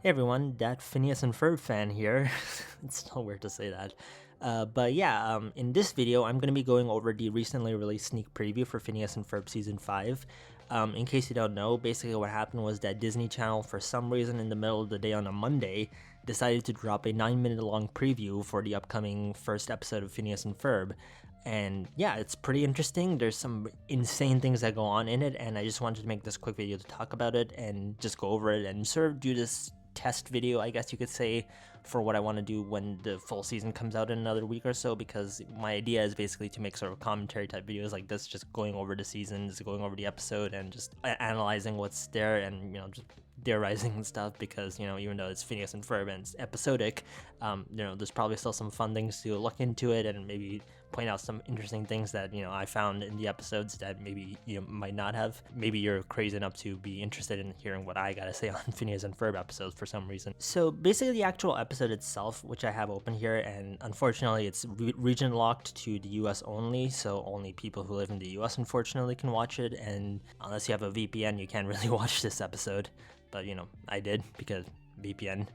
Hey everyone, that Phineas and Ferb fan here. It's still weird to say that. But yeah, in this video, I'm going to be going over the recently released sneak preview for Phineas and Ferb Season 5. In case you don't know, basically what happened was that Disney Channel, for some reason in the middle of the day on a Monday, decided to drop a 9-minute long preview for the upcoming first episode of Phineas and Ferb. And yeah, it's pretty interesting. There's some insane things that go on in it, and I just wanted to make this quick video to talk about it and just go over it and sort of do this test video, I guess you could say, for what I want to do when the full season comes out in another week or so, because my idea is basically to make sort of commentary type videos like this, just going over the seasons, going over the episode, and just analyzing what's there, and just theorizing and stuff, because even though it's Phineas and Ferb and it's episodic, there's probably still some fun things to look into it and maybe point out some interesting things that I found in the episodes that maybe you might not have. Maybe you're crazy enough to be interested in hearing what I gotta say on Phineas and Ferb episodes for some reason. So basically, the actual episode itself, which I have open here, and unfortunately it's region locked to the US only, so only people who live in the US unfortunately can watch it, and unless you have a VPN you can't really watch this episode. But I did, because VPN.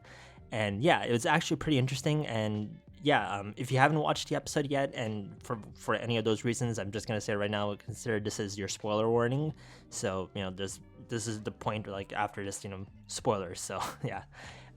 And yeah, it was actually pretty interesting. And yeah, if you haven't watched the episode yet, and for any of those reasons, I'm just gonna say right now, consider this as your spoiler warning. So this is the point, like, after this, spoilers. So yeah.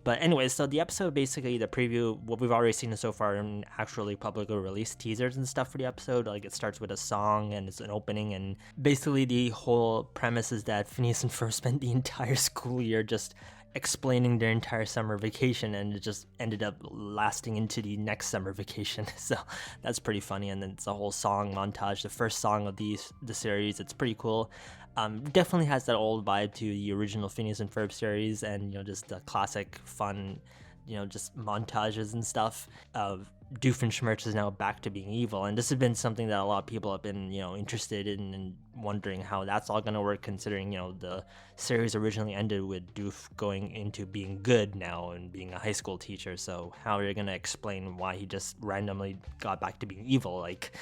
But anyways, so the episode, basically the preview, what we've already seen so far in actually publicly released teasers and stuff for the episode, like it starts with a song and it's an opening, and basically the whole premise is that Phineas and Ferb spent the entire school year just explaining their entire summer vacation, and it just ended up lasting into the next summer vacation. So that's pretty funny. And then it's a whole song montage, the first song of the series. It's pretty cool. Definitely has that old vibe to the original Phineas and Ferb series, and just the classic fun, just montages and stuff of Doofenshmirtz is now back to being evil. And this has been something that a lot of people have been interested in, and wondering how that's all going to work, considering the series originally ended with Doof going into being good now and being a high school teacher. So how are you going to explain why he just randomly got back to being evil? Like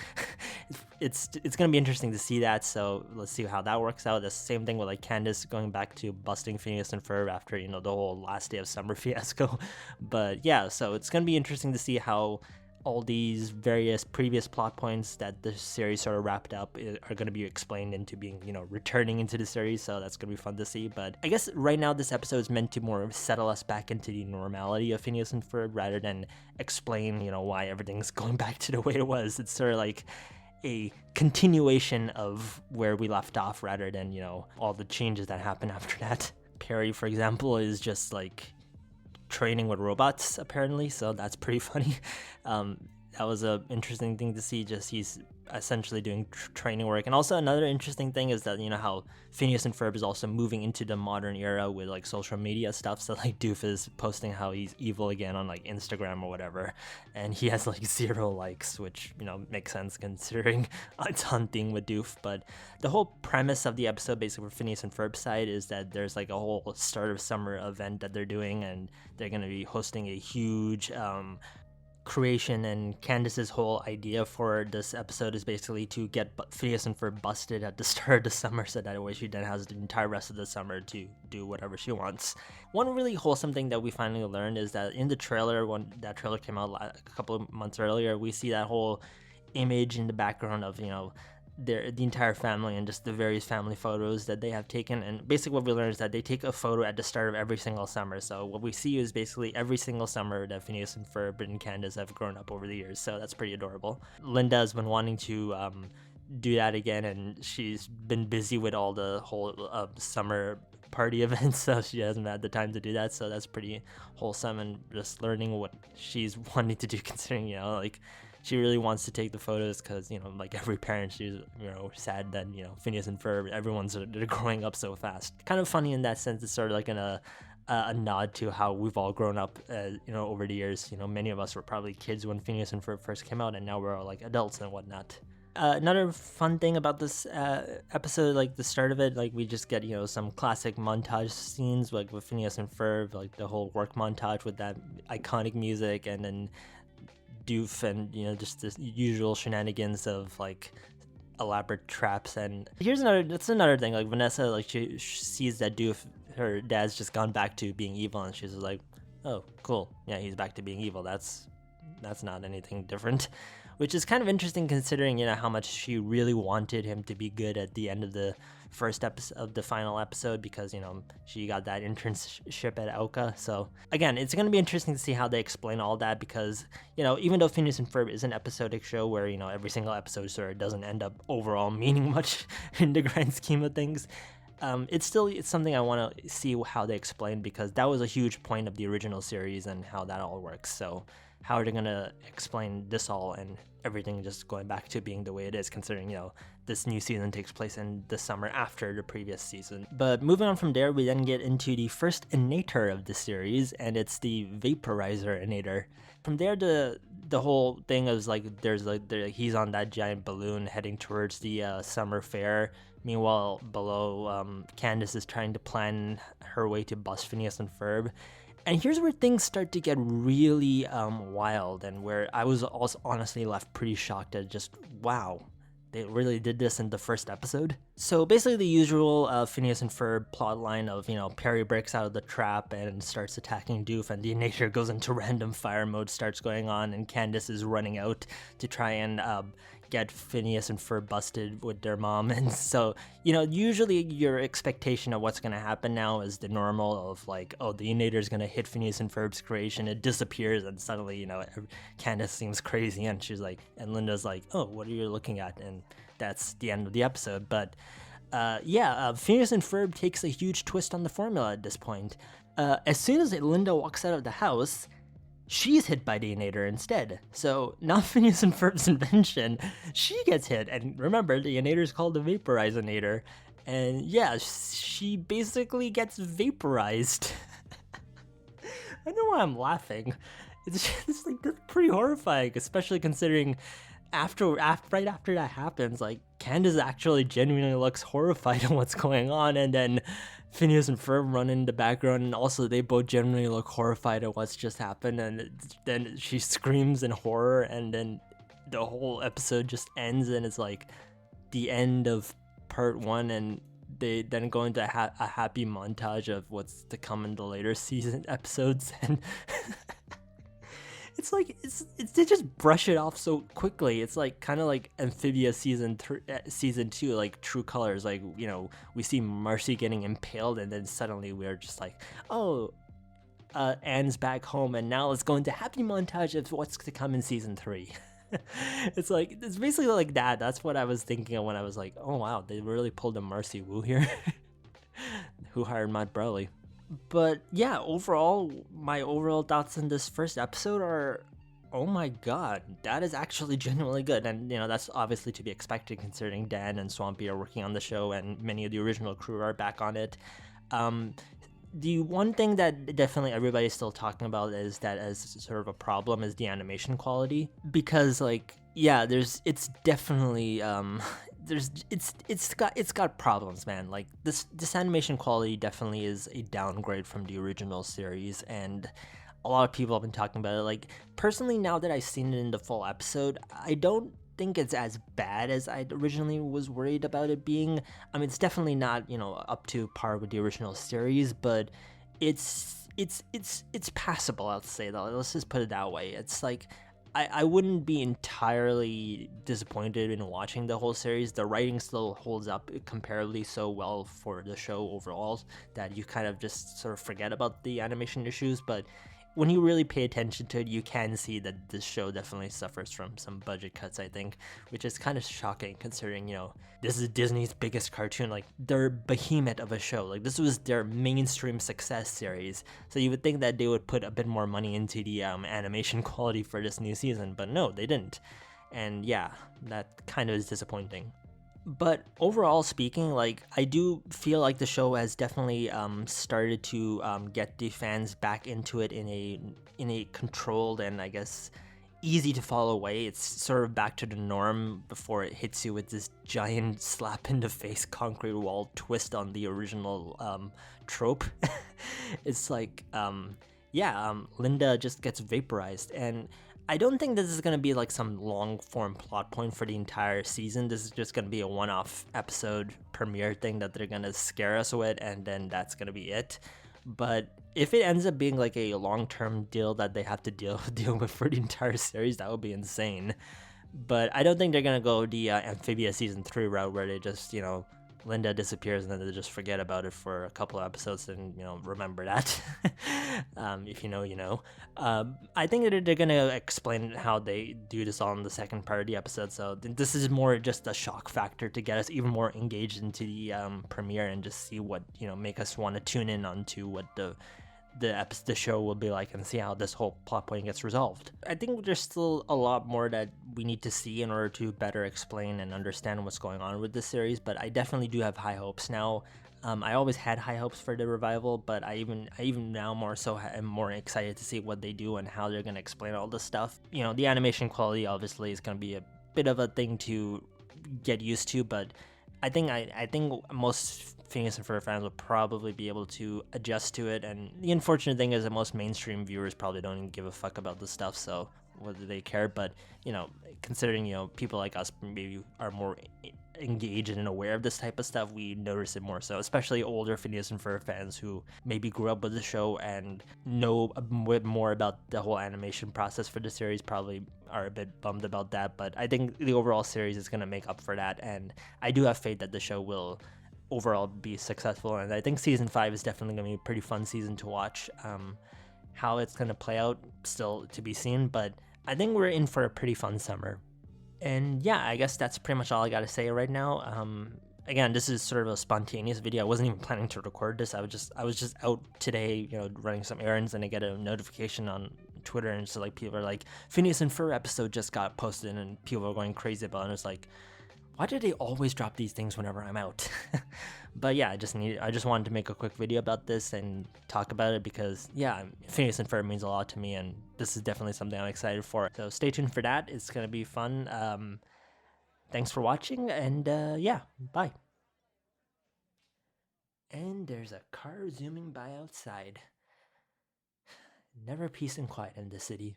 it's going to be interesting to see that. So let's see how that works out. The same thing with like Candace going back to busting Phineas and Ferb after the whole last day of summer fiasco. But yeah, so it's going to be interesting to see how all these various previous plot points that the series sort of wrapped up are going to be explained into being, returning into the series. So that's going to be fun to see. But I guess right now this episode is meant to more settle us back into the normality of Phineas and Ferb, rather than explain, why everything's going back to the way it was. It's sort of like a continuation of where we left off, rather than, all the changes that happen after that. Perry, for example, is just like training with robots apparently, so that's pretty funny. That was a interesting thing to see. Just he's essentially doing training work. And also another interesting thing is that how Phineas and Ferb is also moving into the modern era with like social media stuff. So like Doof is posting how he's evil again on like Instagram or whatever, and he has like 0 likes, which makes sense considering it's hunting with Doof. But the whole premise of the episode, basically for Phineas and Ferb side, is that there's like a whole start of summer event that they're doing, and they're going to be hosting a huge creation. And Candace's whole idea for this episode is basically to get Phineas and Ferb busted at the start of the summer, so that way she then has the entire rest of the summer to do whatever she wants. One really wholesome thing that we finally learned is that in the trailer, when that trailer came out a couple of months earlier, we see that whole image in the background of the entire family and just the various family photos that they have taken. And basically what we learned is that they take a photo at the start of every single summer. So what we see is basically every single summer that Phineas and Ferb and Candace have grown up over the years. So that's pretty adorable. Linda has been wanting to do that again, and she's been busy with all the whole summer party events, so she hasn't had the time to do that. So that's pretty wholesome, and just learning what she's wanting to do, considering like she really wants to take the photos, because like every parent, she's sad that Phineas and Ferb, everyone's they're growing up so fast. Kind of funny in that sense. It's sort of like a nod to how we've all grown up over the years. Many of us were probably kids when Phineas and Ferb first came out, and now we're all like adults and whatnot. Another fun thing about this episode, like the start of it, like we just get some classic montage scenes, like with Phineas and Ferb, like the whole work montage with that iconic music, and then Doof, and just the usual shenanigans of like elaborate traps. And that's another thing, like Vanessa, like she sees that Doof her dad's just gone back to being evil, and she's like, oh, cool, yeah, he's back to being evil. That's not anything different, which is kind of interesting considering, how much she really wanted him to be good at the end of the first episode of the final episode, because she got that internship at Oka. So again, it's going to be interesting to see how they explain all that, because even though Phineas and Ferb is an episodic show where every single episode sort of doesn't end up overall meaning much in the grand scheme of things, it's something I want to see how they explain, because that was a huge point of the original series and how that all works. So how are they going to explain this all and everything just going back to being the way it is, considering, this new season takes place in the summer after the previous season. But moving on from there, we then get into the first innator of the series, and it's the vaporizer innator. From there, the whole thing is he's on that giant balloon heading towards the summer fair. Meanwhile, below, Candace is trying to plan her way to bust Phineas and Ferb. And here's where things start to get really wild, and where I was also honestly left pretty shocked at just, wow, they really did this in the first episode. So basically the usual Phineas and Ferb plotline of, Perry breaks out of the trap and starts attacking Doof, and the Innator goes into random fire mode, starts going on, and Candace is running out to try and get Phineas and Ferb busted with their mom. And so, usually your expectation of what's going to happen now is the normal of the Innator is going to hit Phineas and Ferb's creation, it disappears, and suddenly, Candace seems crazy, and she's like, and Linda's like, oh, what are you looking at? And that's the end of the episode. But Phineas and Ferb takes a huge twist on the formula at this point. As soon as Linda walks out of the house, she's hit by the Innator instead. So not Phineas and Ferb's invention, she gets hit. And remember, the Innator is called the Vaporize-inator. And yeah, she basically gets vaporized. I know why I'm laughing. It's that's pretty horrifying, especially considering right after that happens, Candace actually genuinely looks horrified at what's going on, and then Phineas and Ferb run in the background, and also they both genuinely look horrified at what's just happened, and then she screams in horror, and then the whole episode just ends, and it's the end of part 1, and they then go into a happy montage of what's to come in the later season episodes, and they just brush it off so quickly. It's kind of like Amphibia season 2, True Colors. We see Marcy getting impaled, and then suddenly we're just oh, Anne's back home, and now let's go into happy montage of what's to come in season 3. It's basically like that. That's what I was thinking of when I was like, oh wow, they really pulled a Marcy Wu here. Who hired Matt Browley? But yeah, my overall thoughts on this first episode are, oh my god, that is actually genuinely good. And that's obviously to be expected considering Dan and Swampy are working on the show and many of the original crew are back on it. The one thing that definitely everybody's still talking about is that as sort of a problem is the animation quality, because it's definitely it's got problems, man. This animation quality definitely is a downgrade from the original series, and a lot of people have been talking about it. Personally, now that I've seen it in the full episode, I don't think it's as bad as I originally was worried about it being. I mean, it's definitely not up to par with the original series, but it's passable, I'll say, though. Let's just put it that way. It's I wouldn't be entirely disappointed in watching the whole series. The writing still holds up comparably so well for the show overall that you kind of just sort of forget about the animation issues, but when you really pay attention to it, you can see that this show definitely suffers from some budget cuts, I think, which is kind of shocking considering, this is Disney's biggest cartoon, their behemoth of a show. This was their mainstream success series, so you would think that they would put a bit more money into the animation quality for this new season, but no, they didn't. And yeah, that kind of is disappointing. But overall speaking, I do feel like the show has definitely started to get the fans back into it in a controlled and, I guess, easy to follow way. It's sort of back to the norm before it hits you with this giant slap in the face concrete wall twist on the original trope. It's Linda just gets vaporized, and I don't think this is going to be like some long form plot point for the entire season. This is just going to be a one-off episode premiere thing that they're going to scare us with, and then that's going to be it. But if it ends up being like a long-term deal that they have to deal with for the entire series, that would be insane. But I don't think they're going to go the Amphibious season 3 route where they just, Linda disappears and then they just forget about it for a couple of episodes and remember that. If you know, you know. I think that they're gonna explain how they do this all in the second part of the episode. So this is more just a shock factor to get us even more engaged into the premiere and just see what make us want to tune in onto what the show will be like and see how this whole plot point gets resolved. I think there's still a lot more that we need to see in order to better explain and understand what's going on with this series, but I definitely do have high hopes now. I always had high hopes for the revival, but I even now more so am more excited to see what they do and how they're going to explain all this stuff. The animation quality obviously is going to be a bit of a thing to get used to, but I think most Phineas and Ferb fans will probably be able to adjust to it. And the unfortunate thing is that most mainstream viewers probably don't even give a fuck about this stuff. So whether they care, but considering people like us maybe are more engaged and aware of this type of stuff, we notice it more so, especially older Phineas and Ferb fans who maybe grew up with the show and know a bit more about the whole animation process for the series probably are a bit bummed about that. But I think the overall series is going to make up for that, and I do have faith that the show will overall be successful, and I think season 5 is definitely going to be a pretty fun season to watch. How it's going to play out still to be seen, but I think we're in for a pretty fun summer. And yeah, I guess that's pretty much all I got to say right now. Again, this is sort of a spontaneous video. I wasn't even planning to record this. I was just out today, running some errands, and I get a notification on Twitter, and it's like people are like, Phineas and Ferb episode just got posted, and people are going crazy about it. And it's like, why do they always drop these things whenever I'm out? But yeah, I just wanted to make a quick video about this and talk about it because yeah, Phineas and Ferb means a lot to me, and this is definitely something I'm excited for. So stay tuned for that. It's gonna be fun. Thanks for watching, and yeah, bye. And there's a car zooming by outside. Never peace and quiet in this city.